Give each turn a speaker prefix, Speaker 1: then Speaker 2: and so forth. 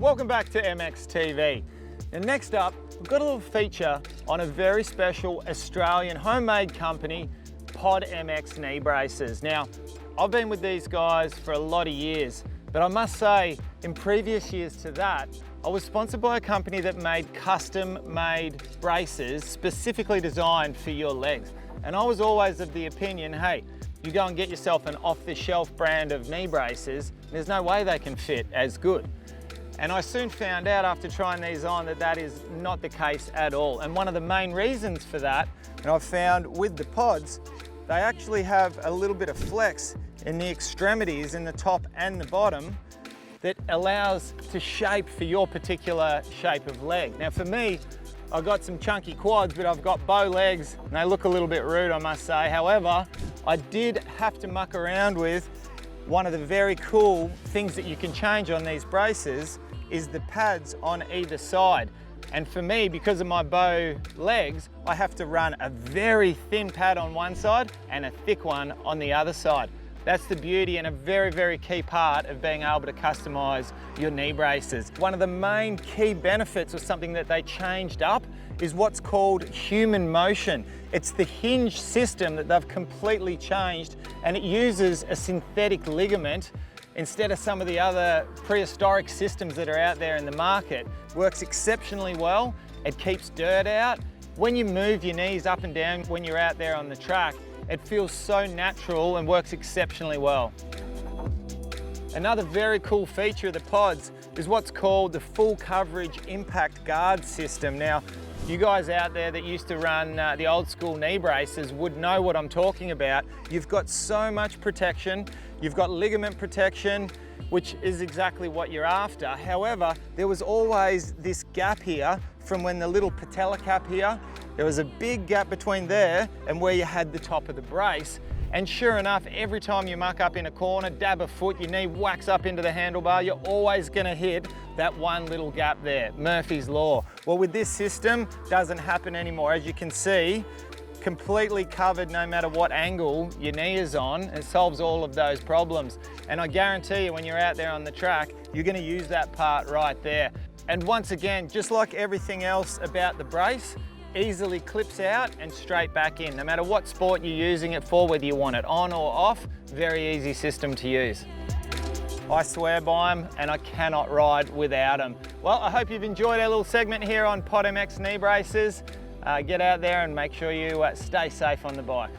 Speaker 1: Welcome back to MX TV. And next up, we've got a little feature on a very special Australian homemade company, Pod MX knee braces. Now, I've been with these guys for a lot of years, but I must say, in previous years to that, I was sponsored by a company that made custom-made braces specifically designed for your legs. And I was always of the opinion, hey, you go and get yourself an off-the-shelf brand of knee braces, there's no way they can fit as good. And I soon found out after trying these on that that is not the case at all. And one of the main reasons for that, and I've found with the pods, they actually have a little bit of flex in the extremities in the top and the bottom that allows to shape for your particular shape of leg. Now for me, I've got some chunky quads, but I've got bow legs and they look a little bit rude, I must say. However, I did have to muck around with one of the very cool things that you can change on these braces is the pads on either side. And for me, because of my bow legs, I have to run a very thin pad on one side and a thick one on the other side. That's the beauty and a very, very key part of being able to customize your knee braces. One of the main key benefits of something that they changed up is what's called human motion. It's the hinge system that they've completely changed, and it uses a synthetic ligament instead of some of the other prehistoric systems that are out there in the market. Works exceptionally well. It keeps dirt out. When you move your knees up and down when you're out there on the track, it feels so natural and works exceptionally well. Another very cool feature of the pods is what's called the full coverage impact guard system. Now, you guys out there that used to run the old school knee braces would know what I'm talking about. You've got so much protection. You've got ligament protection, which is exactly what you're after. However, there was always this gap here from when the little patella cap here, there was a big gap between there and where you had the top of the brace. And sure enough, every time you muck up in a corner, dab a foot, your knee whacks up into the handlebar, you're always gonna hit that one little gap there, Murphy's Law. Well, with this system, doesn't happen anymore. As you can see, completely covered no matter what angle your knee is on. It solves all of those problems. And I guarantee you, when you're out there on the track, you're gonna use that part right there. And once again, just like everything else about the brace, easily clips out and straight back in. No matter what sport you're using it for, whether you want it on or off, very easy system to use. I swear by them and I cannot ride without them. Well, I hope you've enjoyed our little segment here on Pod MX knee braces. Get out there and make sure you stay safe on the bike.